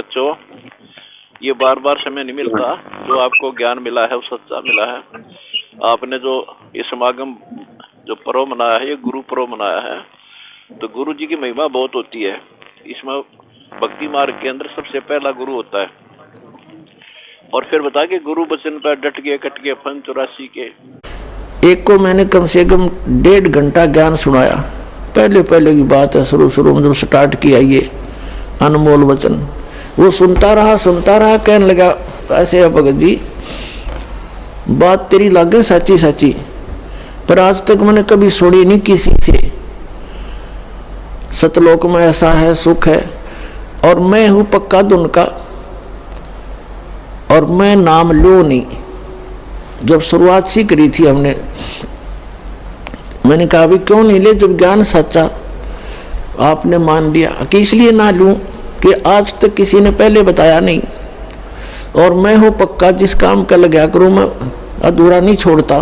बच्चों, ये बार बार समय नहीं मिलता। जो आपको ज्ञान मिला है वो सच्चा मिला है। आपने जो ये समागम जो पर्व मनाया है, ये गुरु पर्व मनाया है, तो गुरु जी की महिमा बहुत होती है। इसमें भक्ति मार्ग के अंदर सबसे पहला गुरु होता है। और फिर बता के गुरु वचन पर डट गए कट गए फन 84 के। एक को मैंने कम से कम 1.5 घंटा ज्ञान सुनाया। पहले की बात है, शुरू में जब स्टार्ट किया ये अनमोल वचन, वो सुनता रहा कहने लगा ऐसे है भगत जी, बात तेरी लागे सच्ची, पर आज तक मैंने कभी सुनी नहीं किसी से। सतलोक में ऐसा है, सुख है, और मैं हूं पक्का धुन का, और मैं नाम लो नहीं। जब शुरुआत सी करी थी हमने, मैंने कहा अभी क्यों नहीं ले, जब ज्ञान सच्चा आपने मान लिया कि इसलिए ना लूं कि आज तक किसी ने पहले बताया नहीं, और मैं हूं पक्का जिस काम का लगा करूं मैं अधूरा नहीं छोड़ता।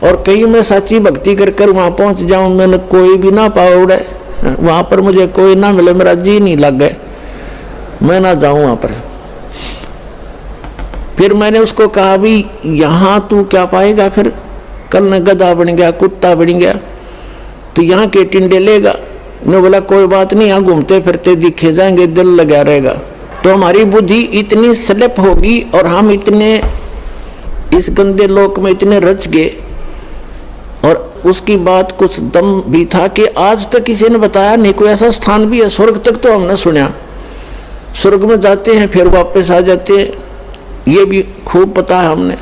और कहीं मैं सच्ची भक्ति कर वहां पहुंच जाऊं, मैंने कोई भी ना पाओड़े वहां पर, मुझे कोई ना मिले, मेरा जी नहीं लग गए, मैं ना जाऊं वहां पर। फिर मैंने उसको कहा भी यहाँ तू क्या पाएगा, फिर कल न गधा बन गया, कुत्ता बन गया, तो यहाँ के टिंडे लेगा। ने बोला कोई बात नहीं, यहाँ घूमते फिरते दिखे जाएंगे, दिल लगा रहेगा। तो हमारी बुद्धि इतनी स्लिप होगी और हम इतने इस गंदे लोक में इतने रच गए। और उसकी बात कुछ दम भी था कि आज तक किसी ने बताया नहीं। कोई ऐसा स्थान भी है, स्वर्ग तक तो हमने सुना, स्वर्ग में जाते हैं फिर वापस आ जाते हैं, ये भी खूब पता है हमने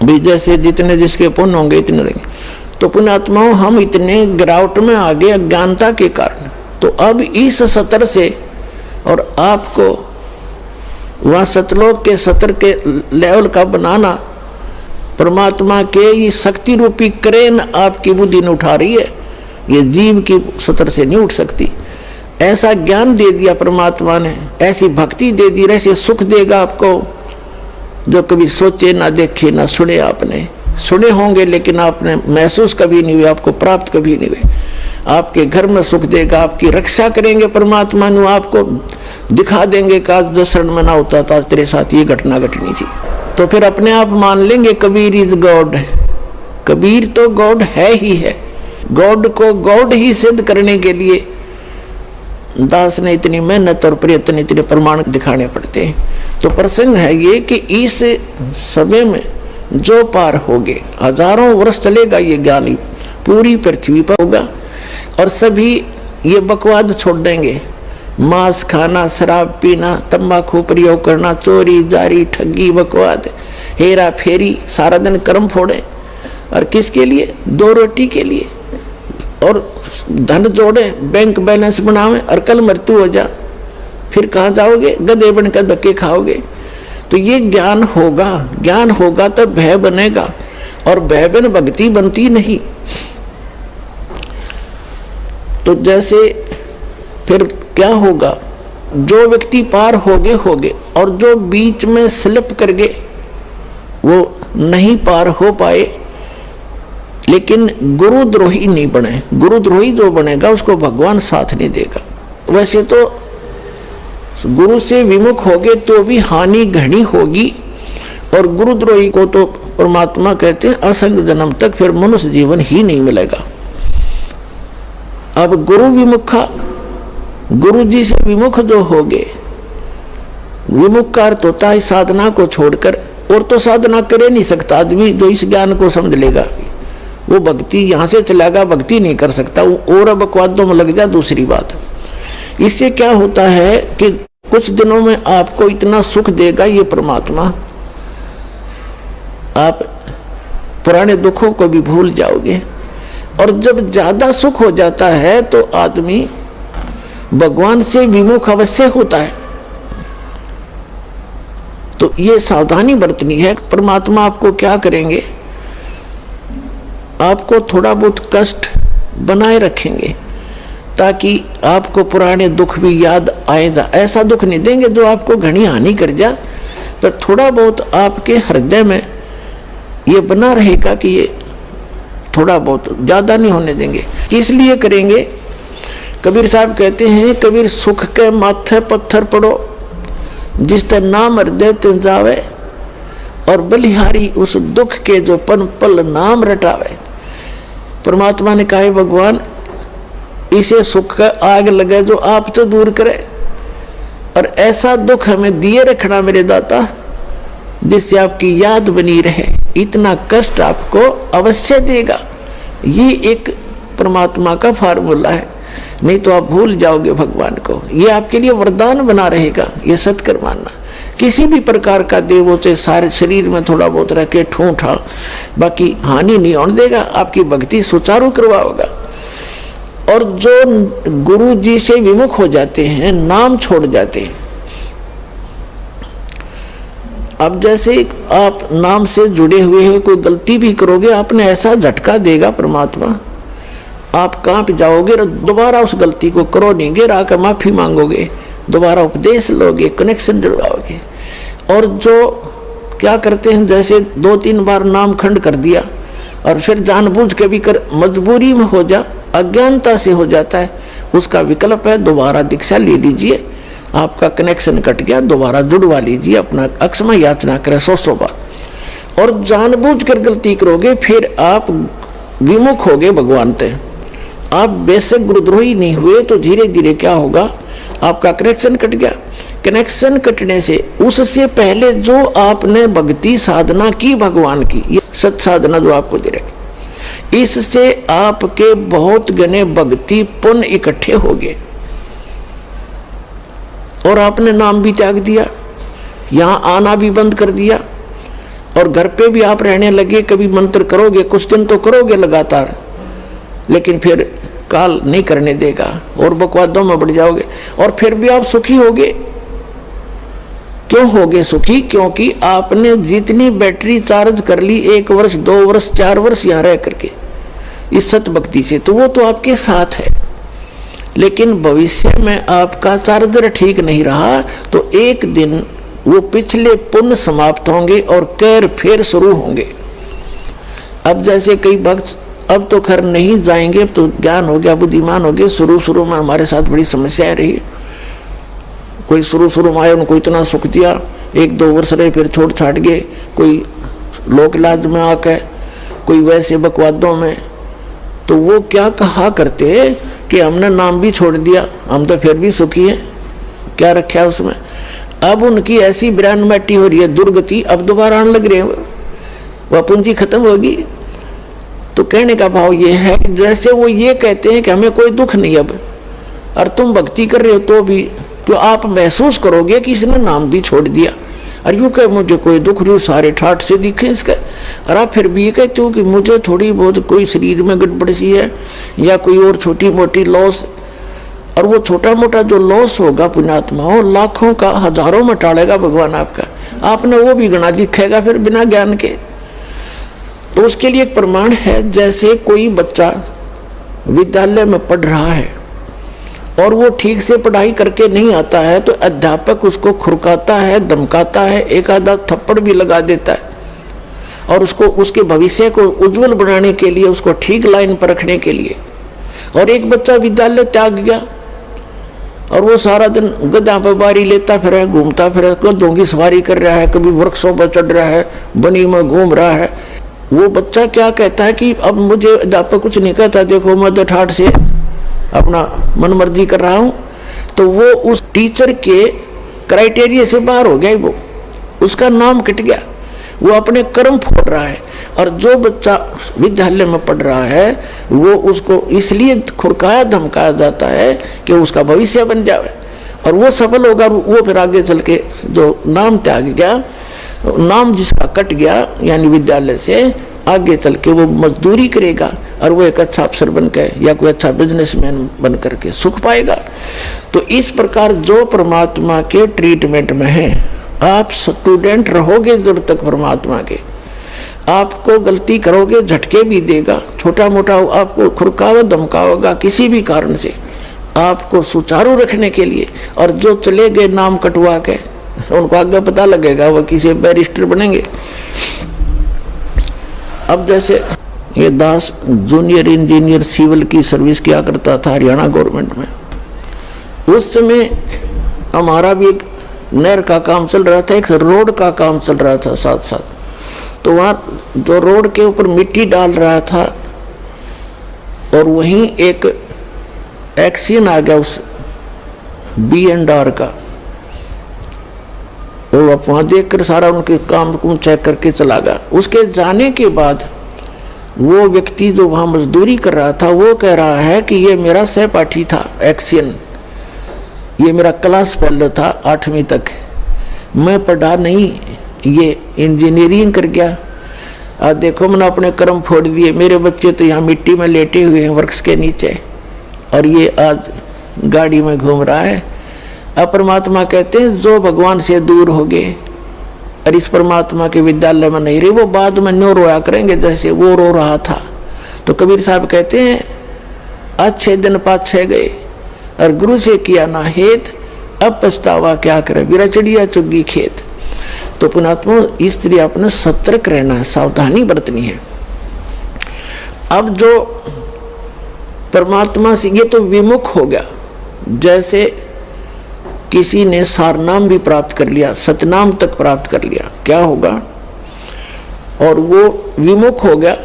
भी, जैसे जितने जिसके पुण्य होंगे इतने रहेंगे। तो पुण्यात्माओं, हम इतने गिरावट में आ गए अज्ञानता के कारण। तो अब इस सत्र से और आपको वहाँ सतलोक के सत्र के लेवल का बनाना, परमात्मा के ये शक्ति रूपी क्रेन आपकी बुद्धि ने उठा रही है, ये जीव की सत्र से नहीं उठ सकती। ऐसा ज्ञान दे दिया परमात्मा ने, ऐसी भक्ति दे दी, ऐसे सुख देगा आपको जो कभी सोचे ना देखे ना सुने। आपने सुने होंगे लेकिन आपने महसूस कभी नहीं हुए, आपको प्राप्त कभी नहीं हुए। आपके घर में सुख देगा, आपकी रक्षा करेंगे परमात्मा ने, आपको दिखा देंगे कि आज जो शरण में ना होता था तेरे साथ ये घटना घटनी थी। तो फिर अपने आप मान लेंगे कबीर इज गॉड। कबीर तो गॉड है ही है। गॉड को गॉड ही सिद्ध करने के लिए दास ने इतनी मेहनत और प्रयत्न, इतने प्रमाण दिखाने पड़ते हैं। तो प्रसंग है ये कि इस समय में जो पार होगे, हजारों वर्ष चलेगा ये ज्ञानी, पूरी पृथ्वी पर होगा, और सभी ये बकवाद छोड़ देंगे। मांस खाना, शराब पीना, तंबाकू प्रयोग करना, चोरी जारी ठगी बकवाद हेरा फेरी, सारा दिन कर्म फोड़े, और किसके लिए? 2 रोटी के लिए। और धन जोड़े, बैंक बैलेंस बनावे, और कल मृत्यु हो जा, फिर कहाँ जाओगे? गधे बनकर धक्के खाओगे। तो ये ज्ञान होगा तो भय बनेगा, और भय बिन भक्ति बनती नहीं। तो जैसे फिर क्या होगा, जो व्यक्ति पार होगे, और जो बीच में स्लिप कर गए वो नहीं पार हो पाए, लेकिन गुरुद्रोही नहीं बने। गुरुद्रोही जो बनेगा उसको भगवान साथ नहीं देगा। वैसे तो गुरु से विमुख होगे तो भी हानि घनी होगी, और गुरुद्रोही को तो परमात्मा कहते हैं असंग जन्म तक फिर मनुष्य जीवन ही नहीं मिलेगा। अब गुरु विमुखा, गुरु जी से विमुख जो होगे, विमुख का अर्थ होता है साधना को छोड़कर, और तो साधना करे नहीं सकता आदमी जो इस ज्ञान को समझ लेगा। वो भक्ति यहाँ से चलाएगा, भक्ति नहीं कर सकता, वो और बकवादों में लग जा, दूसरी बात। इससे क्या होता है कि कुछ दिनों में आपको इतना सुख देगा ये परमात्मा, आप पुराने दुखों को भी भूल जाओगे। और जब ज्यादा सुख हो जाता है तो आदमी भगवान से विमुख अवश्य होता है। तो ये सावधानी बरतनी है। परमात्मा आपको क्या करेंगे, आपको थोड़ा बहुत कष्ट बनाए रखेंगे ताकि आपको पुराने दुख भी याद आएगा। ऐसा दुख नहीं देंगे जो आपको घनी हानि कर जा, पर थोड़ा बहुत आपके हृदय में ये बना रहेगा कि ये थोड़ा बहुत, ज्यादा नहीं होने देंगे। इसलिए करेंगे कबीर साहब कहते हैं, कबीर सुख के माथे पत्थर पड़ो, जिस ते नाम हृदय ते जावे, और बलिहारी उस दुख के जो पल पल नाम रटावे। परमात्मा ने कहा, भगवान इसे सुख का आग लगे जो आप तो दूर करे, और ऐसा दुख हमें दिए रखना मेरे दाता जिससे आपकी याद बनी रहे। इतना कष्ट आपको अवश्य देगा। ये एक परमात्मा का फार्मूला है, नहीं तो आप भूल जाओगे भगवान को। ये आपके लिए वरदान बना रहेगा, ये सत्कर मानना। किसी भी प्रकार का देवों से सारे शरीर में थोड़ा बहुत रह के ठूठा, बाकी हानि नहीं होने देगा, आपकी भक्ति सुचारू करवाओगा। और जो गुरु जी से विमुख हो जाते हैं, नाम छोड़ जाते हैं, अब जैसे आप नाम से जुड़े हुए हैं, कोई गलती भी करोगे आपने ऐसा झटका देगा परमात्मा, आप कांप जाओगे और दोबारा उस गलती को करो नहीं, गिर आकर माफी मांगोगे, दोबारा उपदेश लोगे, कनेक्शन जुड़वाओगे। और जो क्या करते हैं, जैसे 2-3 बार नाम खंड कर दिया और फिर जानबूझ के भी कर, मजबूरी में हो जा, अज्ञानता से हो जाता है, उसका विकल्प है दोबारा दीक्षा ले लीजिए, आपका कनेक्शन कट गया, दोबारा जुड़वा लीजिए, अपना अक्षमा याचना करें 100 बार। और जानबूझ कर गलती करोगे फिर आप विमुख होगे भगवान से। आप बेशक गुरुद्रोही नहीं हुए तो धीरे धीरे क्या होगा, आपका कनेक्शन कट गया। कनेक्शन कटने से उससे पहले जो आपने भक्ति साधना की भगवान की, ये सत साधना जो आपको दे रही, इससे आपके बहुत गने भक्ति पुण्य इकट्ठे हो गए और आपने नाम भी त्याग दिया, यहाँ आना भी बंद कर दिया, और घर पे भी आप रहने लगे। कभी मंत्र करोगे, कुछ दिन तो करोगे लगातार, लेकिन फिर काल नहीं करने देगा और बकवादों में बढ़ जाओगे, और फिर भी आप सुखी होगे। क्यों होगे सुखी? क्योंकि आपने जितनी बैटरी चार्ज कर ली 1 वर्ष 2 वर्ष 4 वर्ष यहाँ रह करके इस सत भक्ति से, तो वो तो आपके साथ है। लेकिन भविष्य में आपका चार्जर ठीक नहीं रहा तो एक दिन वो पिछले पुण्य समाप्त होंगे और कैर फिर शुरू होंगे। अब जैसे कई भक्त अब तो खैर नहीं जाएंगे, तो ज्ञान हो गया, बुद्धिमान हो गए। शुरू में हमारे साथ बड़ी समस्याएं रही। कोई शुरू में आए, उनको इतना सुख दिया, 1-2 वर्ष रहे, फिर छोड़ छाट गए। कोई लोक इलाज में आके, कोई वैसे बकवादों में। तो वो क्या कहा करते कि हमने नाम भी छोड़ दिया, हम तो फिर भी सुखी हैं, क्या रखा उसमें। अब उनकी ऐसी ब्रांड मैटी हो रही है, दुर्गति, अब दोबारा आने लग रहे हैं, वह पूंजी खत्म होगी। तो कहने का भाव ये है कि जैसे वो ये कहते हैं कि हमें कोई दुख नहीं अब, और तुम भक्ति कर रहे हो तो भी क्यों आप महसूस करोगे कि इसने नाम भी छोड़ दिया, और यूँ कहे मुझे कोई दुख नहीं, सारे ठाठ से दिखे इसका। और आप फिर भी ये कहते हो कि मुझे थोड़ी बहुत कोई शरीर में गड़बड़ सी है या कोई और छोटी मोटी लॉस, और वो छोटा मोटा जो लॉस होगा पुण्यात्मा हो, लाखों का हजारों में टालेगा भगवान आपका, आपने वो भी गणा दिखेगा फिर बिना ज्ञान के। तो उसके लिए एक प्रमाण है, जैसे कोई बच्चा विद्यालय में पढ़ रहा है और वो ठीक से पढ़ाई करके नहीं आता है तो अध्यापक उसको खुरकाता है, धमकाता है, एक आधा थप्पड़ भी लगा देता है, और उसको उसके भविष्य को उज्जवल बनाने के लिए, उसको ठीक लाइन पर रखने के लिए। और एक बच्चा विद्यालय त्याग गया और वो सारा दिन गधा पर बारी लेता फिर, घूमता फिर, गधों की सवारी कर रहा है, कभी वृक्षों पर चढ़ रहा है, बनी में घूम रहा है। वो बच्चा क्या कहता है कि अब मुझे अध्यापक कुछ नहीं कहता, देखो मैं तो ठाठ से अपना मन मर्जी कर रहा हूँ। तो वो उस टीचर के क्राइटेरिया से बाहर हो गया, वो उसका नाम कट गया, वो अपने कर्म फोड़ रहा है। और जो बच्चा विद्यालय में पढ़ रहा है वो उसको इसलिए खुरकाया धमकाया जाता है कि उसका भविष्य बन जाए, और वो सफल होगा। वो फिर आगे चल के जो नाम त्याग गया, नाम जिसका कट गया यानी विद्यालय से, आगे चल के वो मजदूरी करेगा और वो एक अच्छा अफसर बन के या कोई अच्छा बिजनेसमैन बन करके सुख पाएगा। तो इस प्रकार जो परमात्मा के ट्रीटमेंट में है, आप स्टूडेंट रहोगे जब तक परमात्मा के, आपको गलती करोगे झटके भी देगा, छोटा मोटा आपको खुरकावा धमकावेगा किसी भी कारण से, आपको सुचारू रखने के लिए। और जो चले गए नाम कटवा के, उनको आगे पता लगेगा वो किसी बैरिस्टर बनेंगे। अब जैसे ये दास जूनियर इंजीनियर सिविल की सर्विस किया करता था हरियाणा गवर्नमेंट में। उस समय हमारा भी एक नहर का काम चल रहा था, एक रोड का काम चल रहा था साथ साथ। तो वहाँ जो रोड के ऊपर मिट्टी डाल रहा था और वहीं एक एक्सीडेंट आ गया उस B&R का। और आप वहाँ देख कर सारा उनके काम को चेक करके चला गया। उसके जाने के बाद वो व्यक्ति जो वहाँ मजदूरी कर रहा था वो कह रहा है कि ये मेरा सहपाठी था एक्सीडेंट, ये मेरा क्लास फेलो था 8वीं तक, मैं पढ़ा नहीं, ये इंजीनियरिंग कर गया। आज देखो मैंने अपने कर्म फोड़ दिए, मेरे बच्चे तो यहाँ मिट्टी में लेटे हुए हैं वृक्ष के नीचे और ये आज गाड़ी में घूम रहा है। अब परमात्मा कहते हैं जो भगवान से दूर हो गए और इस परमात्मा के विद्यालय में नहीं रहे, वो बाद में न्यो रोया करेंगे जैसे वो रो रहा था। तो कबीर साहब कहते हैं अच्छे दिन पाछे गए और गुरु से किया ना हेत, अब पछतावा क्या करे, बिरा चिड़िया चुगी खेत। तो पुणात्मा इसलिए अपने सतर्क रहना है, सावधानी बरतनी है। अब जो परमात्मा से ये तो विमुख हो गया, जैसे किसी ने सारनाम भी प्राप्त कर लिया, सतनाम तक प्राप्त कर लिया, क्या होगा? और वो विमुख हो गया।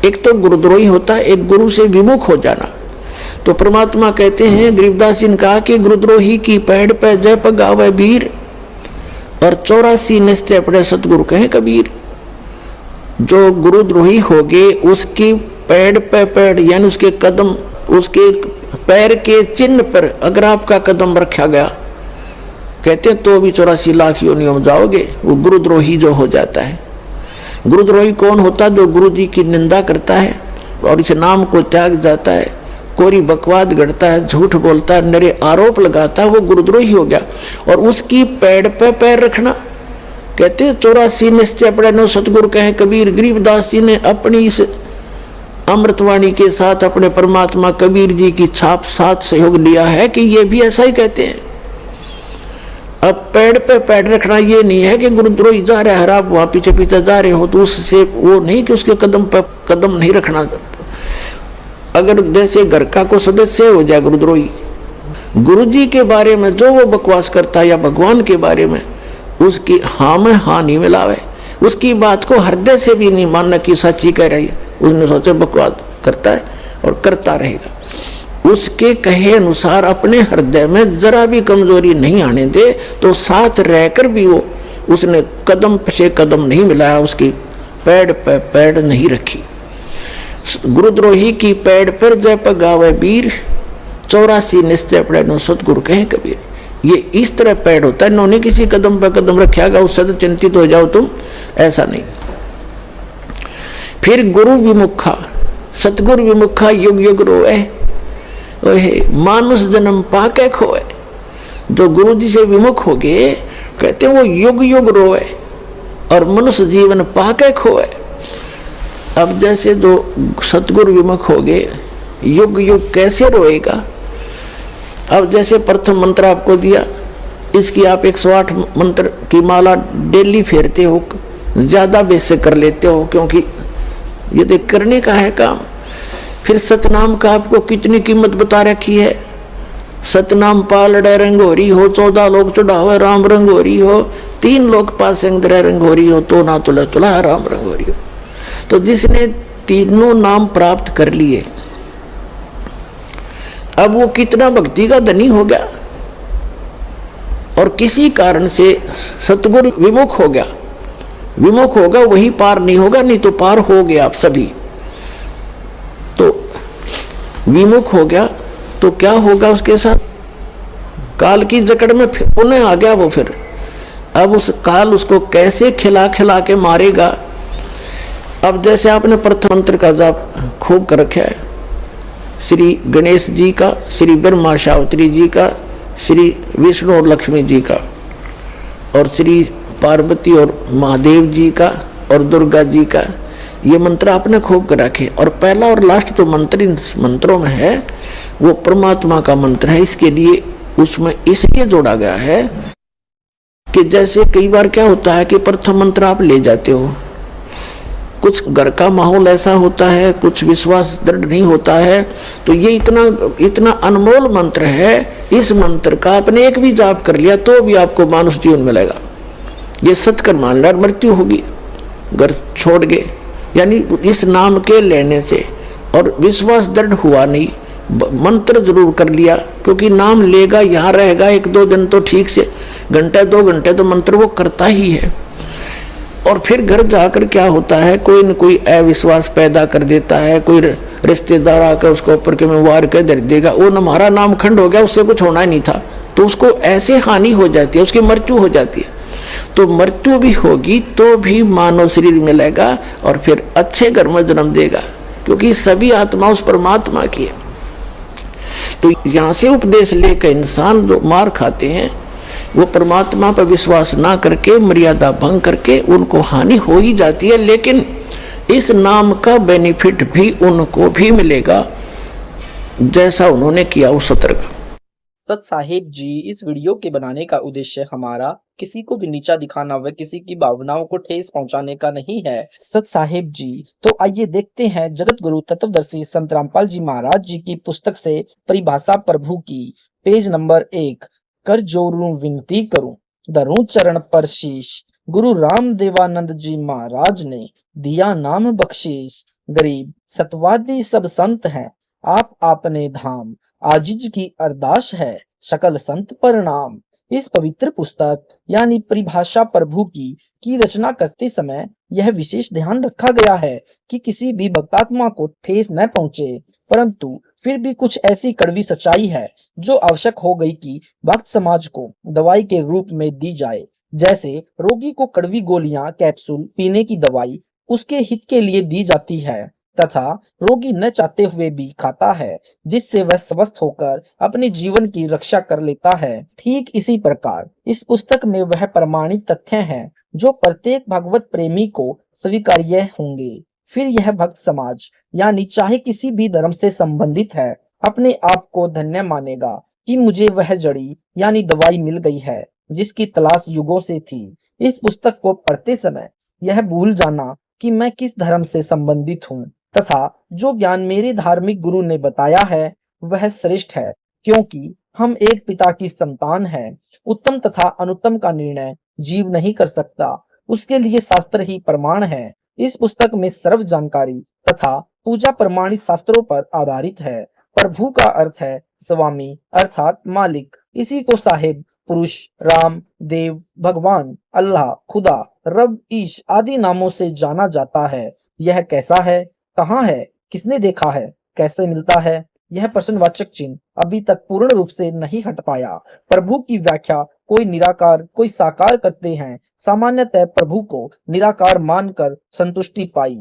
एक तो गुरुद्रोही होता है, एक गुरु से विमुख हो जाना। तो परमात्मा कहते हैं, गरीबदास जी ने कहा कि गुरुद्रोही की पैड़ पे जय पगावे वीर और 84 निश्चय पड़े सतगुरु कहें कबीर। जो गुरुद्रोही हो गए उसकी पैड़ पे पैड़ यानी उसके कदम, उसके पैर के चिन्ह पर अगर आपका कदम रखा गया, कहते हैं तो भी 84 लाख योनियों में जाओगे। वो गुरुद्रोही जो हो जाता है। गुरुद्रोही कौन होता है? जो गुरु जी की निंदा करता है और इस नाम को त्याग जाता है, कोरी बकवाद गढ़ता है, झूठ बोलता है, नरे आरोप लगाता है, वो गुरुद्रोही हो गया। और उसकी पैड़ पे पैर रखना, कहते हैं 84 निश्चय पड़े नो सतगुरु कहे कबीर। गरीबदास जी ने अपनी इस अमृतवाणी के साथ अपने परमात्मा कबीर जी की छाप साथ सहयोग लिया है कि ये भी ऐसा ही कहते हैं। अब पैड़ पे पैड़ रखना ये नहीं है कि गुरुद्रोही जा रहा है, आप वहां पीछे पीछे जा रहे हो तो उससे वो नहीं कि उसके कदम पे कदम नहीं रखना। अगर जैसे घर का को सदस्य हो जाए गुरुद्रोही, गुरु जी के बारे में जो वो बकवास करता है या भगवान के बारे में, उसकी हाँ में हाँ नहीं मिलावे, उसकी बात को हृदय से भी नहीं मानना कि सच्ची कह रही है, उसने सोचे बकवास करता है और करता रहेगा। उसके कहे अनुसार अपने हृदय में जरा भी कमजोरी नहीं आने दे, तो साथ रहकर भी वो उसने कदम से कदम नहीं मिलाया, उसकी पैड़ पे पैड़ नहीं रखी। गुरुद्रोही की पैड़ पर जय पगावे वीर, 84 निश्चय पड़े नो सतगुरु कहे कबीर। ये इस तरह पैड़ होता है, इन्होंने किसी कदम पर कदम रखेगा उससे तो चिंतित हो जाओ तुम, ऐसा नहीं। फिर गुरु विमुखा, सतगुरु विमुखा युग युग रोए, ओहे मानुष जन्म पाके खोए। जो गुरु जी से विमुख हो गए, कहते हैं वो युग युग रोए और मनुष्य जीवन पाके खोए। अब जैसे जो सतगुरु विमुख हो गए, युग युग कैसे रोएगा? अब जैसे प्रथम मंत्र आपको दिया, इसकी आप 108 मंत्र की माला डेली फेरते हो, ज्यादा बेसिक कर लेते हो क्योंकि ये तो करने का है काम। फिर सतनाम का आपको कितनी कीमत बता रखी है। सतनाम पालड़े रंगोरी हो, 14 लोग चढ़ावे राम रंगोरी हो, 3 लोग पास रंगोरी हो, तो ना तुला तुला राम रंगोरी हो। तो जिसने तीनों नाम प्राप्त कर लिए, अब वो कितना भक्ति का धनी हो गया। और किसी कारण से सतगुरु विमुख हो गया, विमुख होगा वही पार नहीं होगा, नहीं तो पार हो गया आप सभी। तो विमुख हो गया तो क्या होगा उसके साथ? काल की जकड़ में पुनः आ गया वो। फिर अब उस काल उसको कैसे खिला खिला के मारेगा। अब जैसे आपने प्रथम मंत्र का जाप खूब कर रखा है, श्री गणेश जी का, श्री ब्रह्मा सावित्री जी का, श्री विष्णु और लक्ष्मी जी का, और श्री पार्वती और महादेव जी का, और दुर्गा जी का, ये मंत्र आपने खूब कर रखे। और पहला और लास्ट तो मंत्र इन मंत्रों में है वो परमात्मा का मंत्र है। इसके लिए उसमें इसलिए जोड़ा गया है कि जैसे कई बार क्या होता है कि प्रथम मंत्र आप ले जाते हो, कुछ घर का माहौल ऐसा होता है, कुछ विश्वास दृढ़ नहीं होता है। तो ये इतना अनमोल मंत्र है, इस मंत्र का आपने एक भी जाप कर लिया तो भी आपको मानुष जीवन मिलेगा। ये सत्कर्म मान लो, मृत्यु होगी घर छोड़ गए, यानी इस नाम के लेने से और विश्वास दृढ़ हुआ नहीं, मंत्र जरूर कर लिया, क्योंकि नाम लेगा यहाँ रहेगा 1-2 दिन तो ठीक से, घंटे 2 घंटे तो मंत्र वो करता ही है। और फिर घर जाकर क्या होता है, कोई न कोई अविश्वास पैदा कर देता है, कोई रिश्तेदार आकर उसको ऊपर के में वार कर दे देगा, वो हमारा नाम खंड हो गया, उससे कुछ होना ही नहीं था, तो उसको ऐसे हानि हो जाती है, उसकी मृत्यु हो जाती है। तो मृत्यु भी होगी तो भी मानव शरीर मिलेगा और फिर अच्छे घर में जन्म देगा, क्योंकि सभी आत्मा उस परमात्मा की है। तो यहाँ से उपदेश लेकर इंसान जो मार खाते हैं वो परमात्मा पर विश्वास ना करके, मर्यादा भंग करके उनको हानि हो ही जाती है। लेकिन इस नाम का बेनिफिट भी उनको भी मिलेगा जैसा उन्होंने किया उस सत्र का। सत साहिब जी, इस वीडियो के बनाने का उद्देश्य हमारा किसी को भी नीचा दिखाना व किसी की भावनाओं को ठेस पहुंचाने का नहीं है। सत साहिब जी, तो आइए देखते हैं जगत गुरु तत्वदर्शी संत रामपाल जी महाराज जी की पुस्तक से परिभाषा प्रभु की, पेज नंबर 1। कर जोरू विनती करूं, धरूं चरण पर शीश, गुरु राम देवानंद जी महाराज ने दिया नाम बख्शीश। गरीब सतवादी सब संत हैं, आप आपने धाम, आजिज की अरदास है सकल संत प्रणाम। इस पवित्र पुस्तक यानी परिभाषा प्रभु की रचना करते समय यह विशेष ध्यान रखा गया है कि किसी भी भक्तात्मा को ठेस न पहुंचे, परंतु फिर भी कुछ ऐसी कड़वी सच्चाई है जो आवश्यक हो गई कि भक्त समाज को दवाई के रूप में दी जाए। जैसे रोगी को कड़वी गोलियां कैप्सूल पीने की दवाई उसके हित के लिए दी जाती है तथा रोगी न चाहते हुए भी खाता है, जिससे वह स्वस्थ होकर अपने जीवन की रक्षा कर लेता है। ठीक इसी प्रकार इस पुस्तक में वह प्रमाणित तथ्य हैं जो प्रत्येक भगवत प्रेमी को स्वीकार्य होंगे। फिर यह भक्त समाज यानी चाहे किसी भी धर्म से संबंधित है, अपने आप को धन्य मानेगा कि मुझे वह जड़ी यानी दवाई मिल गई है जिसकी तलाश युगों से थी। इस पुस्तक को पढ़ते समय यह भूल जाना कि मैं किस धर्म से संबंधित हूँ तथा जो ज्ञान मेरे धार्मिक गुरु ने बताया है वह श्रेष्ठ है, क्योंकि हम एक पिता की संतान हैं। उत्तम तथा अनुत्तम का निर्णय जीव नहीं कर सकता, उसके लिए शास्त्र ही प्रमाण है। इस पुस्तक में सर्व जानकारी तथा पूजा प्रमाणित शास्त्रों पर आधारित है। प्रभु का अर्थ है स्वामी अर्थात मालिक, इसी को साहिब, पुरुष, राम, देव, भगवान, अल्लाह, खुदा, रब, ईश आदि नामों से जाना जाता है। यह कैसा है, कहाँ है, किसने देखा है, कैसे मिलता है, यह प्रश्नवाचक चिन्ह अभी तक पूर्ण रूप से नहीं हट पाया। प्रभु की व्याख्या कोई निराकार कोई साकार करते हैं, सामान्यतः प्रभु को निराकार मानकर संतुष्टि पाई।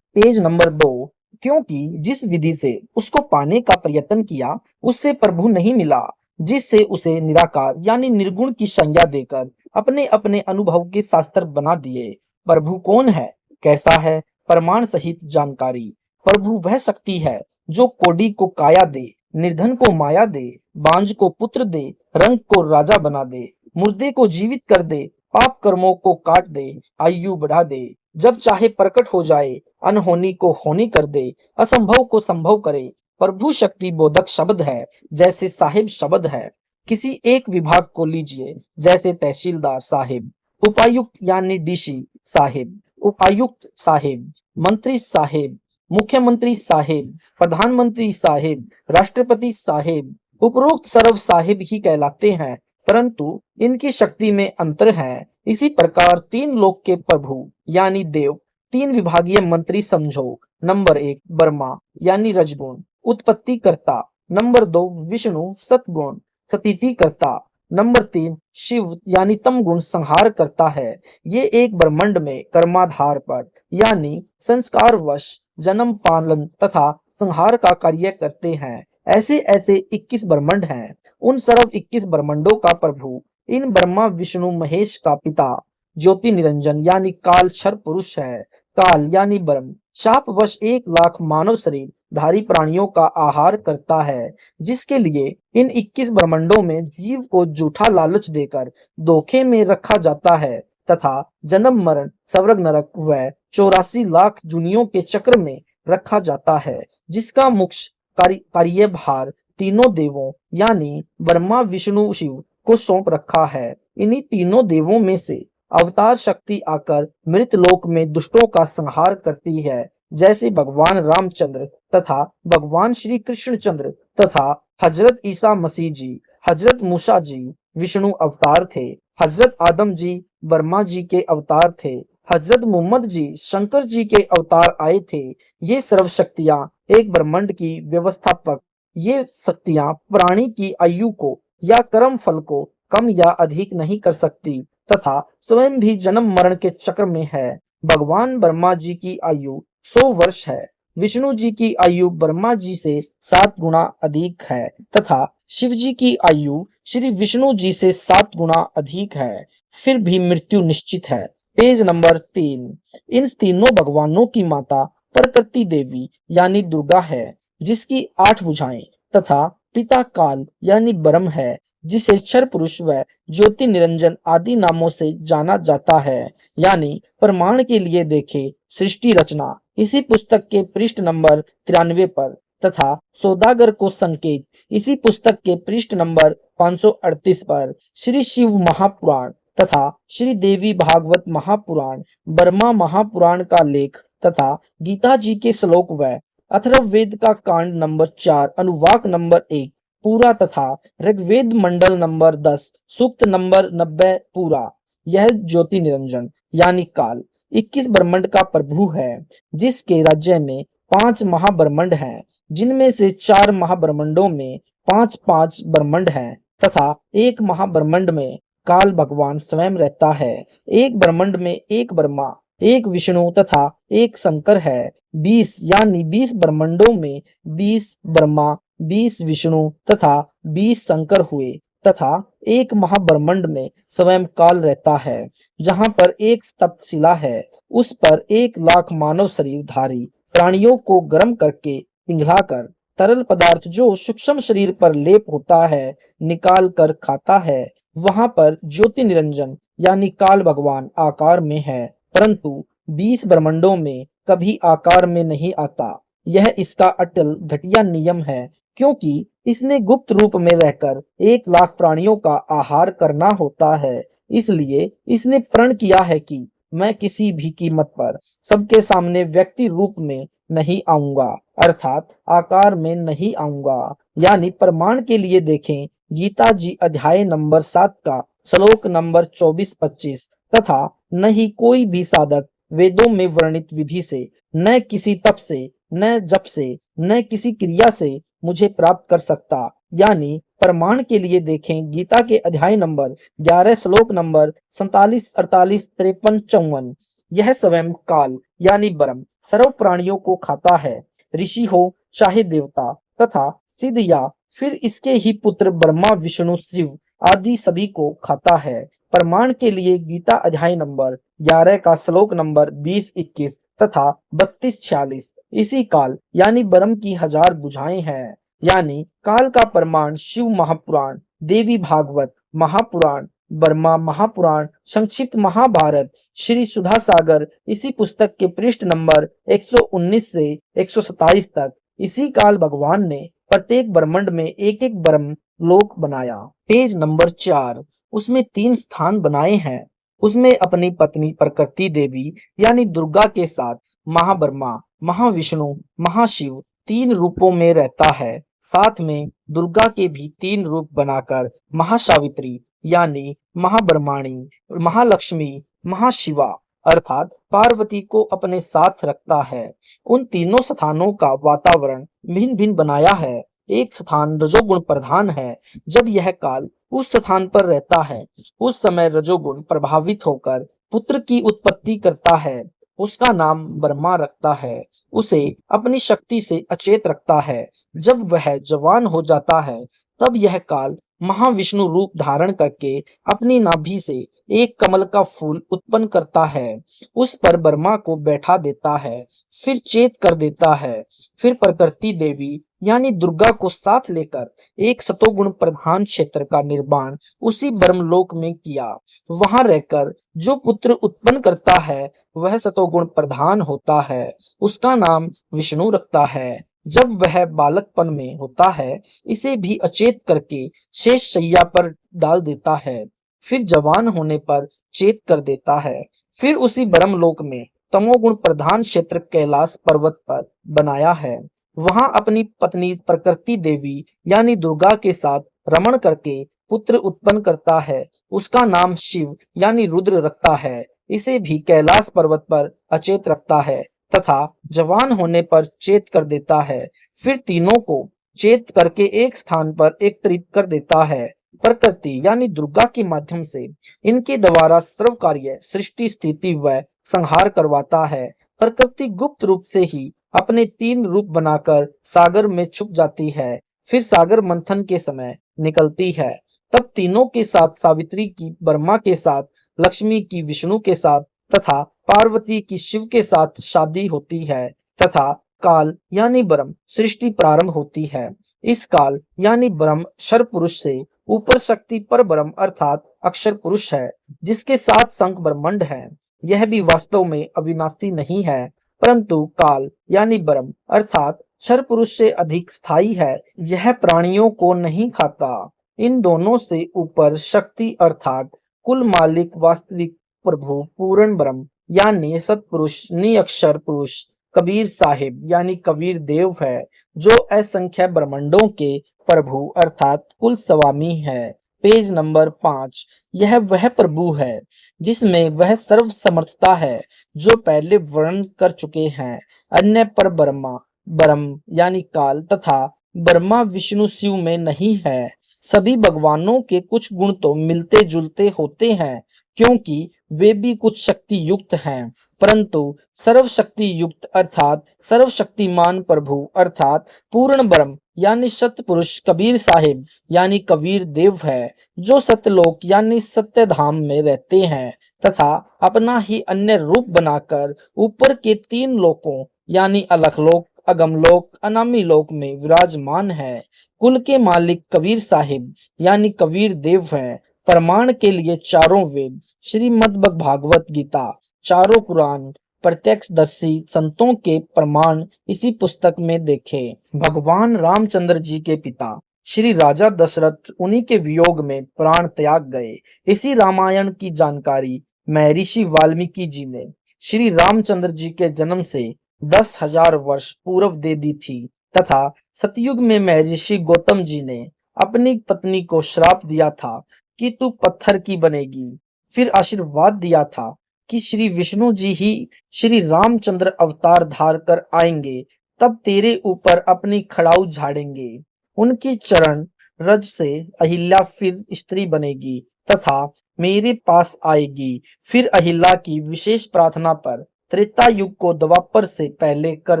Page number 2। क्योंकि जिस विधि से उसको पाने का प्रयत्न किया उससे प्रभु नहीं मिला, जिससे उसे निराकार यानी निर्गुण की संज्ञा देकर अपने अपने अनुभव के शास्त्र बना दिए। प्रभु कौन है, कैसा है, प्रमाण सहित जानकारी। प्रभु वह शक्ति है जो कोड़ी को काया दे, निर्धन को माया दे, बांझ को पुत्र दे, रंग को राजा बना दे, मुर्दे को जीवित कर दे, पाप कर्मों को काट दे, आयु बढ़ा दे, जब चाहे प्रकट हो जाए, अनहोनी को होनी कर दे, असंभव को संभव करे। प्रभु शक्ति बोधक शब्द है जैसे साहिब शब्द है। किसी एक विभाग को लीजिए, जैसे तहसीलदार साहिब, उपायुक्त यानी डीसी साहिब, उपायुक्त साहिब, मंत्री साहिब, मुख्यमंत्री साहिब, प्रधानमंत्री साहिब, राष्ट्रपति साहिब, उपरोक्त सर्व साहिब ही कहलाते हैं, परंतु इनकी शक्ति में अंतर है। इसी प्रकार 3 लोक के प्रभु यानी देव, 3 विभागीय मंत्री समझो। नंबर 1 ब्रह्मा यानी रजगुण उत्पत्ति करता, नंबर 2 विष्णु सतगुण स्थिति करता, नंबर 3 शिव यानी तम गुण संहार करता है। ये एक ब्रह्मांड में कर्माधार पर यानी संस्कारवश जन्म पालन तथा संहार का कार्य करते हैं। ऐसे ऐसे 21 ब्रह्मांड हैं। उन सर्व 21 ब्रह्मांडों का प्रभु इन ब्रह्मा विष्णु महेश का पिता ज्योति निरंजन यानी काल क्षर पुरुष है। काल यानी ब्रह्म शापवश 1 लाख मानव शरीर धारी प्राणियों का आहार करता है, जिसके लिए इन 21 ब्रह्मांडों में जीव को झूठा लालच देकर धोखे में रखा जाता है तथा जन्म मरण स्वर्ग नरक व 84 लाख जुनियों के चक्र में रखा जाता है, जिसका मुख्य कार्यभार तीनों देवों यानी ब्रह्मा विष्णु शिव को सौंप रखा है। इन्हीं तीनों देवों में से अवतार शक्ति आकर मृत लोक में दुष्टों का संहार करती है, जैसे भगवान रामचंद्र तथा भगवान श्री कृष्णचंद्र तथा हजरत ईसा मसीह जी, हजरत मूसा जी विष्णु अवतार थे, हजरत आदम जी ब्रह्मा जी के अवतार थे, हजरत मोहम्मद जी शंकर जी के अवतार आए थे। ये सर्व शक्तियां एक ब्रह्मांड की व्यवस्थापक, ये शक्तियां प्राणी की आयु को या कर्म फल को कम या अधिक नहीं कर सकती तथा स्वयं भी जन्म मरण के चक्र में है। भगवान ब्रह्मा जी की आयु 100 वर्ष है, विष्णु जी की आयु ब्रह्मा जी से 7 गुना अधिक है तथा शिव जी की आयु श्री विष्णु जी से 7 गुना अधिक है, फिर भी मृत्यु निश्चित है। Page number 3। इन तीनों भगवानों की माता प्रकृति देवी यानी दुर्गा है, जिसकी 8 भुजाएं तथा पिता काल यानी ब्रह्म है, जिसे क्षर पुरुष व ज्योति निरंजन आदि नामों से जाना जाता है। यानी प्रमाण के लिए देखे सृष्टि रचना इसी पुस्तक के पृष्ठ नंबर 93 पर तथा सौदागर को संकेत इसी पुस्तक के पृष्ठ नंबर 538 पर, श्री शिव महापुराण तथा श्री देवी भागवत महापुराण, ब्रह्मा महापुराण का लेख तथा गीता जी के श्लोक व अथर्ववेद का कांड नंबर 4 अनुवाक नंबर 1 पूरा तथा ऋग्वेद मंडल नंबर 10 सूक्त नंबर 90 पूरा। यह ज्योति निरंजन यानी काल 21 ब्रह्मांड का प्रभु है, जिसके राज्य में 5 महाब्रह्मांड हैं, जिनमें से 4 महाब्रह्मांडों में 5-5 ब्रह्मांड हैं तथा एक महाब्रह्मांड में काल भगवान स्वयं रहता है। एक ब्रह्मांड में एक ब्रह्मा, एक विष्णु तथा एक शंकर है। 20 यानी 20 ब्रह्मांडों में 20 ब्रह्मा, 20 विष्णु तथा 20 शंकर हुए तथा एक महाब्रह्मांड में स्वयं काल रहता है, जहां पर एक तप्तशिला है, उस पर 1 लाख मानव शरीरधारी प्राणियों को गर्म करके पिघलाकर तरल पदार्थ जो सूक्ष्म शरीर पर लेप होता है निकाल कर खाता है। वहां पर ज्योति निरंजन यानी काल भगवान आकार में है, परंतु 20 ब्रह्मांडों में कभी आकार में नहीं आता। यह इसका अटल घटिया नियम है, क्योंकि इसने गुप्त रूप में रहकर 1 लाख प्राणियों का आहार करना होता है। इसलिए इसने प्रण किया है कि मैं किसी भी कीमत पर सबके सामने व्यक्ति रूप में नहीं आऊंगा, अर्थात आकार में नहीं आऊंगा। यानी प्रमाण के लिए देखें गीता जी अध्याय नंबर 7 का श्लोक नंबर 24-25 तथा न ही कोई भी साधक वेदों में वर्णित विधि से, न किसी तप से, न जप से, न किसी क्रिया से मुझे प्राप्त कर सकता। यानी प्रमाण के लिए देखें गीता के अध्याय नंबर 11 श्लोक नंबर 47, 48, 53, 54। यह स्वयं काल यानी ब्रह्म सर्व प्राणियों को खाता है, ऋषि हो चाहे देवता तथा सिद्ध या फिर इसके ही पुत्र ब्रह्मा विष्णु शिव आदि सभी को खाता है। प्रमाण के लिए गीता अध्याय नंबर 11 का श्लोक नंबर 20, 21 तथा 32, 46। इसी काल यानी ब्रह्म की 1000 भुजाएं हैं। यानी काल का प्रमाण शिव महापुराण, देवी भागवत महापुराण, ब्रह्मा महापुराण, संक्षिप्त महाभारत, श्री सुधा सागर इसी पुस्तक के पृष्ठ नंबर 119 से 127 तक। इसी काल भगवान ने प्रत्येक ब्रह्मांड में एक एक ब्रह्म लोक बनाया। Page number 4। उसमें 3 स्थान बनाए हैं। उसमें अपनी पत्नी प्रकृति देवी यानी दुर्गा के साथ महाब्रह्मा, महाविष्णु, महाशिव 3 रूपों में रहता है। साथ में दुर्गा के भी 3 रूप बनाकर महासावित्री यानी महाब्रह्माणी, महालक्ष्मी, महाशिवा अर्थात पार्वती को अपने साथ रखता है। उन तीनों स्थानों का वातावरण भिन्न भिन्न बनाया है। एक स्थान रजोगुण प्रधान है। जब यह काल उस स्थान पर रहता है, उस समय रजोगुण प्रभावित होकर पुत्र की उत्पत्ति करता है। उसका नाम ब्रह्मा रखता है। उसे अपनी शक्ति से अचेत रखता है। जब वह जवान हो जाता है, तब यह काल महाविष्णु रूप धारण करके अपनी नाभि से एक कमल का फूल उत्पन्न करता है, उस पर ब्रह्मा को बैठा देता है, फिर चेत कर देता है। फिर प्रकृति देवी यानी दुर्गा को साथ लेकर एक सतोगुण प्रधान क्षेत्र का निर्माण उसी ब्रह्मलोक में किया। वहां रहकर जो पुत्र उत्पन्न करता है वह सतोगुण प्रधान होता है, उसका नाम विष्णु रखता है। जब वह बालकपन में होता है, इसे भी अचेत करके शेष शैया पर डाल देता है, फिर जवान होने पर चेत कर देता है। फिर उसी ब्रह्मलोक में तमोगुण प्रधान क्षेत्र कैलाश पर्वत पर बनाया है। वहां अपनी पत्नी प्रकृति देवी यानी दुर्गा के साथ रमण करके पुत्र उत्पन्न करता है, उसका नाम शिव यानी रुद्र रखता है। इसे भी कैलाश पर्वत पर अचेत रखता है तथा जवान होने पर चेत कर देता है। फिर तीनों को चेत करके एक स्थान पर एकत्रित कर देता है। प्रकृति यानी दुर्गा के माध्यम से इनके द्वारा सर्व कार्य सृष्टि स्थिति व संहार करवाता है। प्रकृति गुप्त रूप से ही अपने 3 रूप बनाकर सागर में छुप जाती है, फिर सागर मंथन के समय निकलती है। तब तीनों के साथ सावित्री की ब्रह्मा के साथ, लक्ष्मी की विष्णु के साथ तथा पार्वती की शिव के साथ शादी होती है तथा काल यानी ब्रह्म सृष्टि प्रारंभ होती है। इस काल यानी ब्रह्म क्षर पुरुष से ऊपर शक्ति पर ब्रह्म अर्थात अक्षर पुरुष है, जिसके 7 शंख ब्रह्मांड है। यह भी वास्तव में अविनाशी नहीं है, परंतु काल यानी ब्रह्म अर्थात क्षर पुरुष से अधिक स्थायी है। यह प्राणियों को नहीं खाता। इन दोनों से ऊपर शक्ति अर्थात कुल मालिक वास्तविक प्रभु पूर्ण ब्रह्म यानी सतपुरुष निअक्षर पुरुष कबीर साहिब यानी कबीर देव है, जो असंख्य ब्रह्मांडों के प्रभु अर्थात कुल स्वामी है। Page number 5। यह वह प्रभु है जिसमें वह सर्व समर्थता है जो पहले वर्णन कर चुके हैं। अन्य पर ब्रह्मा ब्रह्म यानी काल तथा ब्रह्मा विष्णु शिव में नहीं है। सभी भगवानों के कुछ गुण तो मिलते जुलते होते हैं, क्योंकि वे भी कुछ शक्ति युक्त हैं, परंतु सर्वशक्ति युक्त अर्थात सर्वशक्तिमान प्रभु अर्थात पूर्ण ब्रह्म यानी सतपुरुष कबीर साहिब यानी कबीर देव है, जो सत्यलोक यानी सत्य धाम में रहते हैं तथा अपना ही अन्य रूप बनाकर ऊपर के 3 लोकों यानी अलखलोक, अगमलोक, अनामी लोक में विराजमान है। कुल के मालिक कबीर साहिब यानी कबीर देव है। प्रमाण के लिए चारों वेद, श्रीमद् भागवत गीता, चारों पुराण, प्रत्यक्षदर्शी संतों के प्रमाण इसी पुस्तक में देखे। भगवान रामचंद्र जी के पिता श्री राजा दशरथ उन्हीं के वियोग में प्राण त्याग गए। इसी रामायण की जानकारी महर्षि वाल्मीकि जी ने श्री रामचंद्र जी के जन्म से 10,000 वर्ष पूर्व दे दी थी तथा सतयुग में महर्षि गौतम जी ने अपनी पत्नी को श्राप दिया था कि तू पत्थर की बनेगी। फिर आशीर्वाद दिया था कि श्री विष्णु जी ही श्री रामचंद्र अवतार धार कर आएंगे, तब तेरे ऊपर अपनी खड़ाऊ झाड़ेंगे। उनकी चरण रज से अहिल्या फिर स्त्री बनेगी तथा मेरे पास आएगी। फिर अहिल्या की विशेष प्रार्थना पर त्रेता युग को द्वापर से पहले कर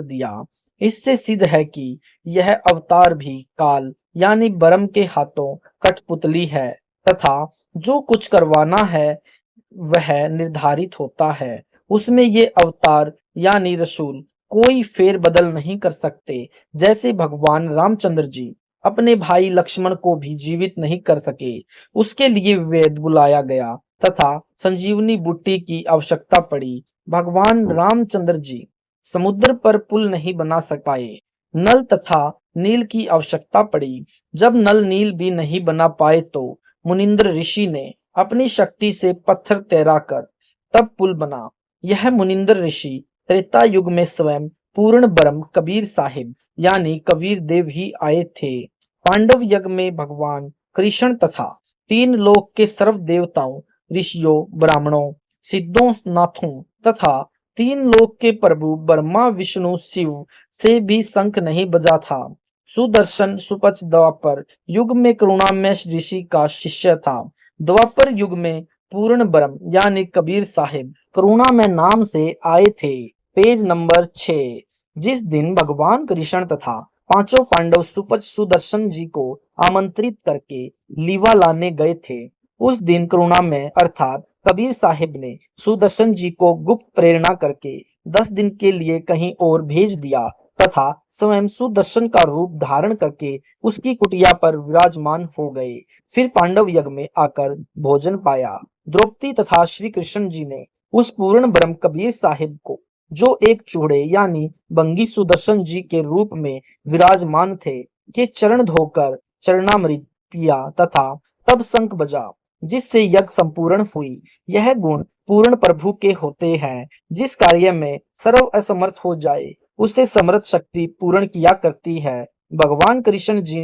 दिया। इससे सिद्ध है कि यह अवतार भी काल यानी ब्रह्म के हाथों कठपुतली है तथा जो कुछ करवाना है वह निर्धारित होता है। उसमें ये अवतार यानी रसूल कोई फेर बदल नहीं कर सकते। जैसे भगवान रामचंद्र जी अपने भाई लक्ष्मण को भी जीवित नहीं कर सके, उसके लिए वेद बुलाया गया तथा संजीवनी बूटी की आवश्यकता पड़ी। भगवान रामचंद्र जी समुद्र पर पुल नहीं बना सक पाए। नल तथा नील की आवश्यकता पड़ी। जब नल नील भी नहीं बना पाए तो मुनिंद्र ऋषि ने अपनी शक्ति से पत्थर तैराकर तब पुल बना। यह मुनिंद्र ऋषि त्रेता युग में स्वयं पूर्ण ब्रह्म कबीर साहिब यानी कबीर देव ही आए थे। पांडव यज्ञ में भगवान कृष्ण तथा 3 लोक के सर्व देवताओं, ऋषियों, ब्राह्मणों, सिद्धों, नाथों तथा 3 लोक के प्रभु ब्रह्मा विष्णु शिव से भी शंख नहीं बजा था। सुदर्शन सुपच द्वापर युग में करुणामय ऋषि का शिष्य था। द्वापर युग में पूर्ण ब्रह्म यानी कबीर साहिब करुणामय नाम से आए थे। Page number 6। जिस दिन भगवान कृष्ण तथा पांचों पांडव सुदर्शन जी को आमंत्रित करके लीवा लाने गए थे। उस दिन करुणा में अर्थात कबीर साहिब ने सुदर्शन जी को गुप्त प्रेरणा करके 10 दिन के लिए कहीं और भेज दिया तथा स्वयं सुदर्शन का रूप धारण करके उसकी कुटिया पर विराजमान हो गए। फिर पांडव यज्ञ में आकर भोजन पाया। द्रौपदी तथा श्री कृष्ण जी ने उस पूर्ण ब्रह्म कबीर साहिब को, जो एक चूड़े यानी बंगी सुदर्शन जी के रूप में विराजमान थे, के चरण धोकर चरणामृत पिया तथा तब शंख बजा, जिससे यज्ञ संपूर्ण हुई। यह गुण पूर्ण प्रभु के होते हैं। जिस कार्य में सर्व असमर्थ हो जाए उसे समर्थ शक्ति पूर्ण किया करती है। भगवान कृष्ण जी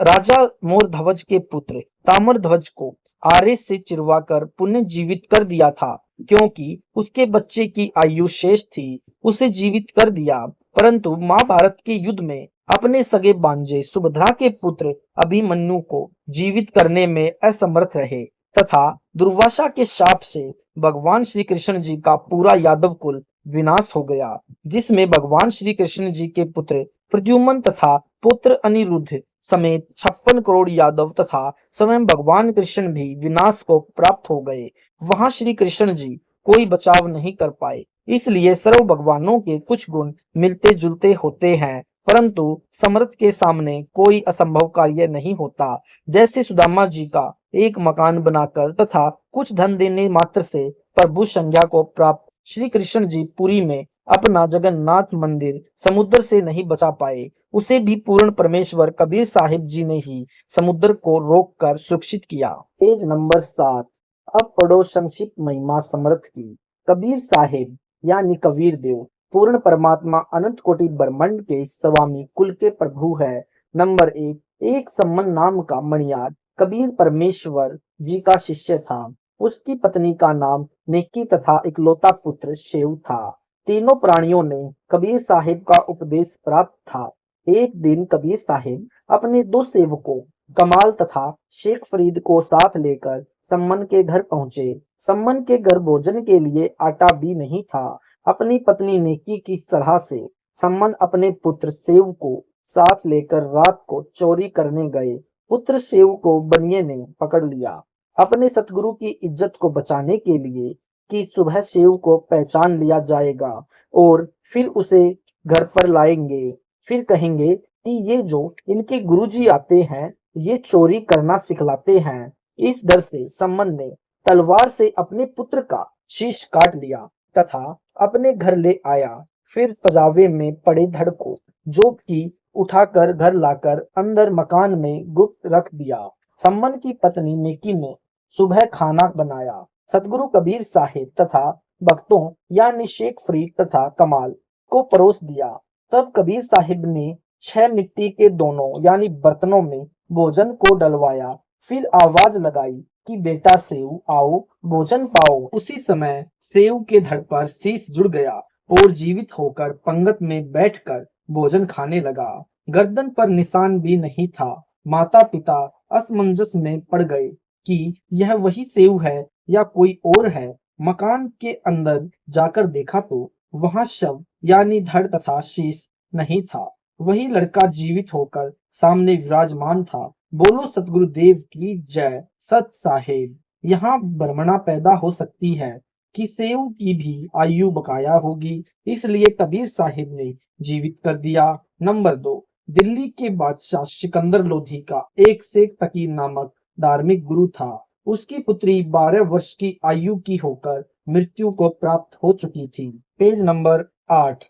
राजा मोरध्वज के पुत्र ताम्रध्वज को आरे से चिरवाकर पुनः जीवित कर दिया था, क्योंकि उसके बच्चे की आयु शेष थी, उसे जीवित कर दिया। परंतु महाभारत के युद्ध में अपने सगे भांजे सुभद्रा के पुत्र अभिमन्यु को जीवित करने में असमर्थ रहे तथा दुर्वासा के शाप से भगवान श्री कृष्ण जी का पूरा यादव कुल विनाश हो गया, जिसमें भगवान श्री कृष्ण जी के पुत्र प्रद्युम्न तथा पुत्र अनिरुद्ध समेत 56 करोड़ यादव तथा स्वयं भगवान कृष्ण भी विनाश को प्राप्त हो गए। वहां श्री कृष्ण जी कोई बचाव नहीं कर पाए। इसलिए सर्व भगवानों के कुछ गुण मिलते जुलते होते हैं, परंतु समर्थ के सामने कोई असंभव कार्य नहीं होता। जैसे सुदामा जी का एक मकान बनाकर तथा कुछ धन देने मात्र से प्रभु संज्ञा को प्राप्त श्री कृष्ण जी पुरी में अपना जगन्नाथ मंदिर समुद्र से नहीं बचा पाए, उसे भी पूर्ण परमेश्वर कबीर साहिब जी ने ही समुद्र को रोककर सुरक्षित किया। Page number 7। अब पढ़ो संक्षिप्त महिमा समर्थ की। कबीर साहिब यानी कबीर देव पूर्ण परमात्मा अनंत कोटि ब्रह्मांड के स्वामी कुल के प्रभु है। नंबर 1, एक सम्मन नाम का मणियार कबीर परमेश्वर जी का शिष्य था। उसकी पत्नी का नाम नेकी तथा इकलौता पुत्र शेव था। तीनों प्राणियों ने कबीर साहिब का उपदेश प्राप्त था। एक दिन कबीर साहिब अपने 2 सेवकों कमाल तथा शेख फरीद को साथ लेकर सम्मन के घर पहुंचे। सम्मन के घर भोजन के लिए आटा भी नहीं था। अपनी पत्नी नेकी की सलाह से सम्मन अपने पुत्र शेव को साथ लेकर रात को चोरी करने गए। पुत्र शेव को बनिए ने पकड़ लिया। अपने सतगुरु की इज्जत को बचाने के लिए कि सुबह शेव को पहचान लिया जाएगा और फिर उसे घर पर लाएंगे, फिर कहेंगे कि ये जो इनके गुरुजी आते हैं ये चोरी करना सिखलाते हैं। इस डर से सम्मन ने तलवार से अपने पुत्र का शीश काट लिया तथा अपने घर ले आया। फिर पजावे में पड़े धड़ को जो कि उठाकर घर लाकर अंदर मकान में गुप्त रख दिया। सम्मन की पत्नी नेकी ने सुबह खाना बनाया, सतगुरु कबीर साहिब तथा भक्तों यानी शेख फरीद तथा कमाल को परोस दिया। तब कबीर साहिब ने 6 मिट्टी के दोनों यानी बर्तनों में भोजन को डलवाया। फिर आवाज लगाई कि बेटा सेव आओ भोजन पाओ। उसी समय सेव के धड़ पर शीश जुड़ गया और जीवित होकर पंगत में बैठकर भोजन खाने लगा। गर्दन पर निशान भी नहीं था। माता पिता असमंजस में पड़ गए कि यह वही सेव है या कोई और है। मकान के अंदर जाकर देखा तो वहां शव यानी धड़ तथा शीश नहीं था। वही लड़का जीवित होकर सामने विराजमान था। बोलो सतगुरुदेव की जय। सत साहेब यहाँ भ्रमणा पैदा हो सकती है कि सेव की भी आयु बकाया होगी, इसलिए कबीर साहिब ने जीवित कर दिया। नंबर 2, दिल्ली के बादशाह सिकंदर लोधी का एक शेख तकी नामक धार्मिक गुरु था। उसकी पुत्री 12 वर्ष की आयु की होकर मृत्यु को प्राप्त हो चुकी थी। Page number 8।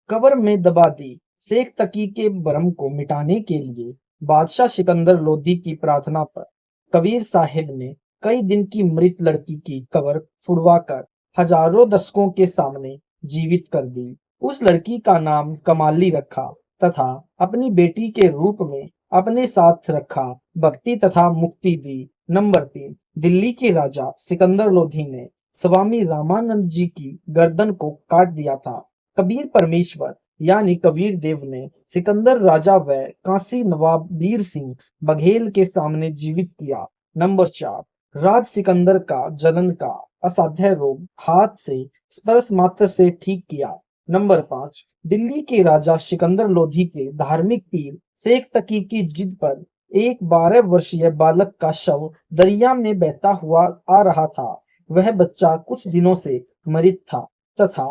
कब्र में दबा दी। शेख तकी के भ्रम को मिटाने के लिए बादशाह सिकंदर लोधी की प्रार्थना पर कबीर साहिब ने कई दिन की मृत लड़की की कब्र फुड़वाकर हजारों दर्शकों के सामने जीवित कर दी। उस लड़की का नाम कमाली रखा तथा अपनी बेटी के रूप में अपने साथ रखा, भक्ति तथा मुक्ति दी। नंबर 3, दिल्ली के राजा सिकंदर लोधी ने स्वामी रामानंद जी की गर्दन को काट दिया था। कबीर परमेश्वर यानी कबीर देव ने सिकंदर राजा व काशी नवाब वीर सिंह बघेल के सामने जीवित किया। नंबर 4, राज सिकंदर का जलन का असाध्य रोग हाथ से स्पर्श मात्र से ठीक किया। नंबर 5, दिल्ली के राजा सिकंदर लोधी के धार्मिक पीर शेख तकी की जिद पर एक 12 वर्षीय बालक का शव दरिया में बहता हुआ आ रहा था। वह बच्चा कुछ दिनों से मृत था तथा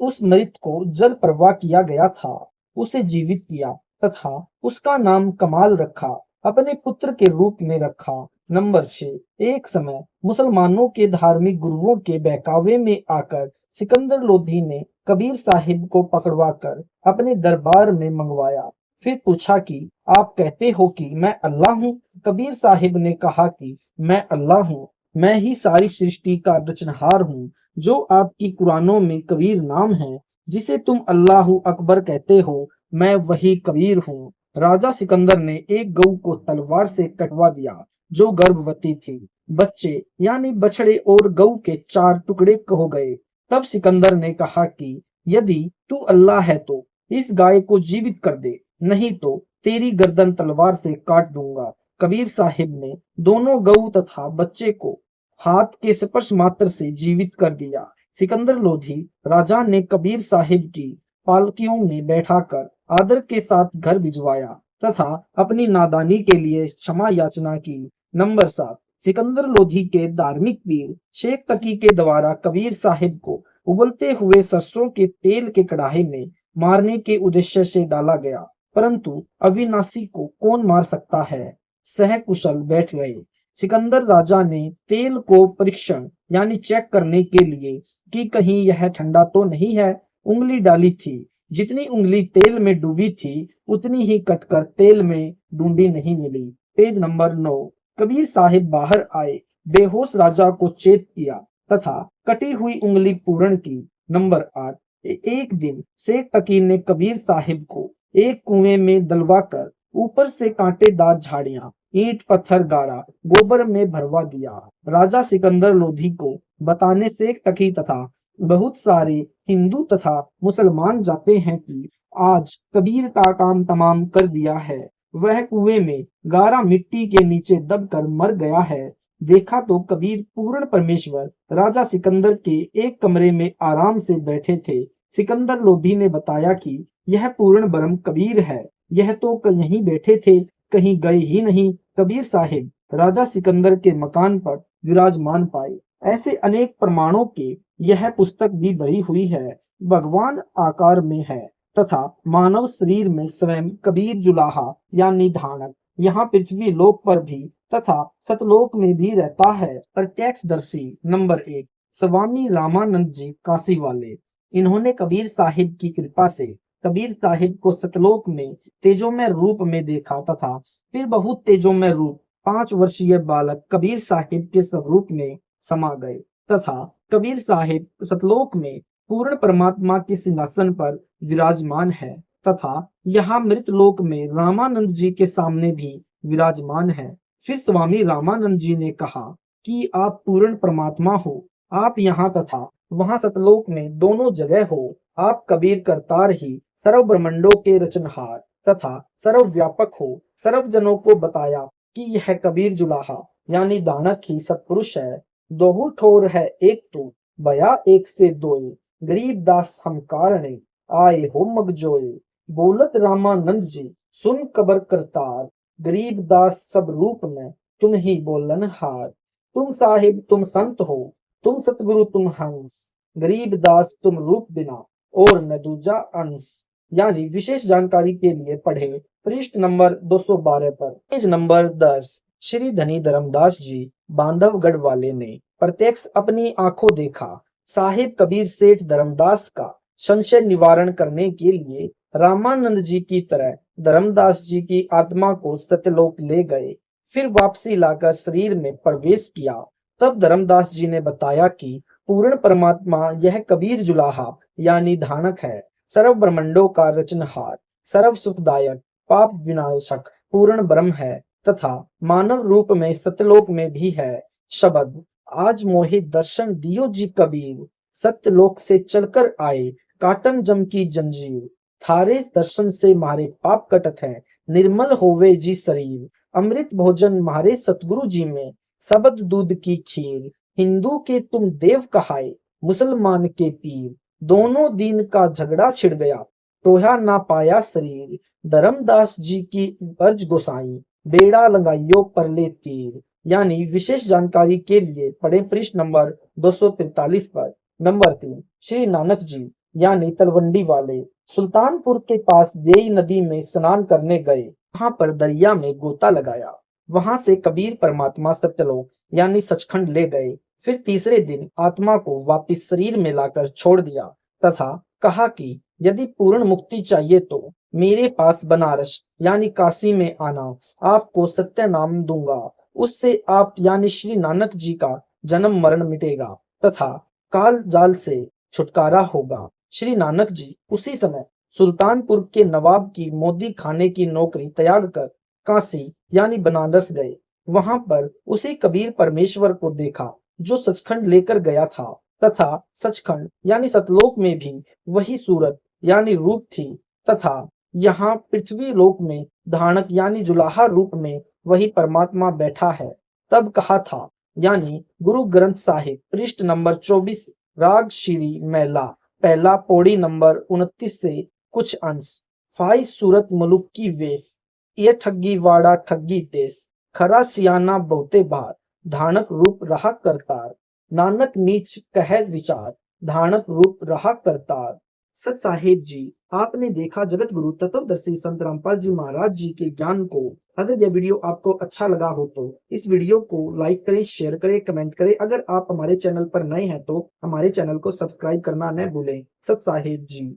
उस मृत को जल प्रवाह किया गया था। उसे जीवित किया तथा उसका नाम कमाल रखा, अपने पुत्र के रूप में रखा। नंबर 6, एक समय मुसलमानों के धार्मिक गुरुओं के बहकावे में आकर सिकंदर लोधी ने कबीर साहिब को पकड़वा कर अपने दरबार में मंगवाया। फिर पूछा कि आप कहते हो कि मैं अल्लाह हूँ? कबीर साहिब ने कहा कि मैं अल्लाह हूँ, मैं ही सारी सृष्टि का रचनहार हूँ। जो आपकी कुरानों में कबीर नाम है, जिसे तुम अल्लाहु अकबर कहते हो, मैं वही कबीर हूँ। राजा सिकंदर ने एक गऊ को तलवार से कटवा दिया जो गर्भवती थी। बच्चे यानी बछड़े और गऊ के 4 टुकड़े हो गए। तब सिकंदर ने कहा कि यदि तू अल्लाह है तो इस गाय को जीवित कर दे, नहीं तो तेरी गर्दन तलवार से काट दूंगा। कबीर साहिब ने दोनों गऊ तथा बच्चे को हाथ के स्पर्श मात्र से जीवित कर दिया। सिकंदर लोधी राजा ने कबीर साहिब की पालकियों में बैठाकर आदर के साथ घर भिजवाया तथा अपनी नादानी के लिए क्षमा याचना की। नंबर 7, सिकंदर लोधी के धार्मिक पीर शेख तकी के द्वारा कबीर साहिब को उबलते हुए सरसों के तेल के कड़ाहे में मारने के उद्देश्य से डाला गया, परंतु अविनाशी को कौन मार सकता है? सहकुशल बैठ गए। सिकंदर राजा ने तेल को परीक्षण यानी चेक करने के लिए कि कहीं यह ठंडा तो नहीं है, उंगली डाली थी। जितनी उंगली तेल में डूबी थी उतनी ही कटकर तेल में डूंडी नहीं मिली। पेज नंबर 9, कबीर साहिब बाहर आए, बेहोश राजा को चेत किया तथा कटी हुई उंगली पूर्ण की। नंबर 8, एक दिन शेख तकी ने कबीर साहिब को एक कुएं में डलवाकर ऊपर से कांटेदार झाड़ियां, ईंट पत्थर गारा, गोबर में भरवा दिया। राजा सिकंदर लोधी को बताने शेख तकी तथा बहुत सारे हिंदू तथा मुसलमान जाते हैं कि आज कबीर का काम तमाम कर दिया है। वह कुएं में गारा मिट्टी के नीचे दबकर मर गया है। देखा तो कबीर पूर्ण परमेश्वर राजा सिकंदर के एक कमरे में आराम से बैठे थे। सिकंदर लोधी ने बताया कि यह पूर्ण ब्रह्म कबीर है, यह तो यहीं बैठे थे, कहीं गए ही नहीं। कबीर साहिब राजा सिकंदर के मकान पर विराजमान पाए। ऐसे अनेक प्रमाणों के यह पुस्तक भी भरी हुई है। भगवान आकार में है तथा मानव शरीर में स्वयं कबीर जुलाहा यानी धानक यहाँ पृथ्वी लोक पर भी तथा सतलोक में भी रहता है। प्रत्यक्षदर्शी। नंबर 1, स्वामी रामानंद जी काशी वाले। इन्होंने कबीर साहिब की कृपा से कबीर साहिब को सतलोक में तेजोमय रूप में देखा तथा फिर बहुत तेजोमय रूप 5 वर्षीय बालक कबीर साहिब के स्वरूप में समा गए तथा कबीर साहिब सतलोक में पूर्ण परमात्मा के सिंहासन पर विराजमान है तथा यहाँ मृत लोक में रामानंद जी के सामने भी विराजमान है। फिर स्वामी रामानंद जी ने कहा कि आप पूर्ण परमात्मा हो, आप यहाँ तथा वहाँ सतलोक में दोनों जगह हो। आप कबीर करतार ही सर्व ब्रह्मंडों के रचनहार तथा सर्व व्यापक हो। सर्व जनों को बताया कि यह कबीर जुलाहा यानी दानक ही सत्पुरुष है। दोहु ठोर है एक तो बया एक से दोए, गरीब दास हम कारणे आए हो मगजोए। बोलत रामानंद जी सुन कबर करतार, गरीब दास सब रूप में तुम ही बोलन हार। तुम साहिब तुम संत हो, तुम सतगुरु तुम हंस, गरीब दास तुम रूप बिना और न दूजा अंश। यानी विशेष जानकारी के लिए पढ़े पृष्ठ नंबर 212 पर। पेज नंबर 10, श्री धनी धर्मदास जी बांधवगढ़ वाले ने प्रत्यक्ष अपनी आंखों देखा। साहिब कबीर सेठ धर्मदास का संशय निवारण करने के लिए रामानंद जी की तरह धर्मदास जी की आत्मा को सत्यलोक ले गए, फिर वापसी लाकर शरीर में प्रवेश किया। तब धर्मदास जी ने बताया कि पूर्ण परमात्मा यह कबीर जुलाहा यानी धानक है, सर्व ब्रह्मंडों का रचनहार, सर्व सुखदायक, पाप विनाशक पूर्ण ब्रह्म है तथा मानव रूप में सत्यलोक में भी है। शब्द आज मोहि दर्शन दियो जी कबीर, सत्यलोक से चलकर आए काटन जम की जंजीर। थारे दर्शन से मारे पाप कटत है, निर्मल होवे जी शरीर। अमृत भोजन मारे सतगुरु जी में, शब्द दूध की खीर। हिंदू के तुम देव कहाए, मुसलमान के पीर। दोनों दिन का झगड़ा छिड़ गया, टोया ना पाया शरीर, धर्मदास जी की अर्ज गोसाई, बेड़ा लगाइयो परले तीर। यानी विशेष जानकारी के लिए पढ़ें पृष्ठ नंबर 243 पर। नंबर 3, श्री नानक जी यानी तलवंडी वाले सुल्तानपुर के पास बेई नदी में स्नान करने गए। वहां पर दरिया में गोता लगाया। वहां से कबीर परमात्मा सत्यलोक यानी सचखंड ले गए। फिर तीसरे दिन आत्मा को वापिस शरीर में लाकर छोड़ दिया तथा कहा कि यदि पूर्ण मुक्ति चाहिए तो मेरे पास बनारस यानी काशी में आना, आपको सत्य नाम दूंगा। उससे आप यानी श्री नानक जी का जन्म मरण मिटेगा तथा काल जाल से छुटकारा होगा। श्री नानक जी उसी समय सुल्तानपुर के नवाब की मोदी खाने की नौकरी त्याग कर काशी यानी बनारस गए। वहां पर उसी कबीर परमेश्वर को देखा जो सचखंड लेकर गया था तथा सचखंड यानी सतलोक में भी वही सूरत यानी रूप थी तथा यहाँ पृथ्वी लोक में धानक यानी जुलाहा रूप में वही परमात्मा बैठा है। तब कहा था यानी गुरु ग्रंथ साहिब पृष्ठ नंबर 24 राग श्री मैला पहला पौड़ी नंबर 29 से कुछ अंश। फाई सूरत मुलुक की वेश, ये ठगी वाड़ा ठगी देश, खरा सियाना बहुते बार, धानक रूप रहा करतार, नानक नीच कह विचार, धानक रूप रहा करतार। सत साहिब जी, आपने देखा जगत गुरु तत्वदर्शी संत रामपाल जी महाराज जी के ज्ञान को। अगर यह वीडियो आपको अच्छा लगा हो तो इस वीडियो को लाइक करें, शेयर करें, कमेंट करें। अगर आप हमारे चैनल पर नए हैं तो हमारे चैनल को सब्सक्राइब करना न भूलें। सत साहिब जी।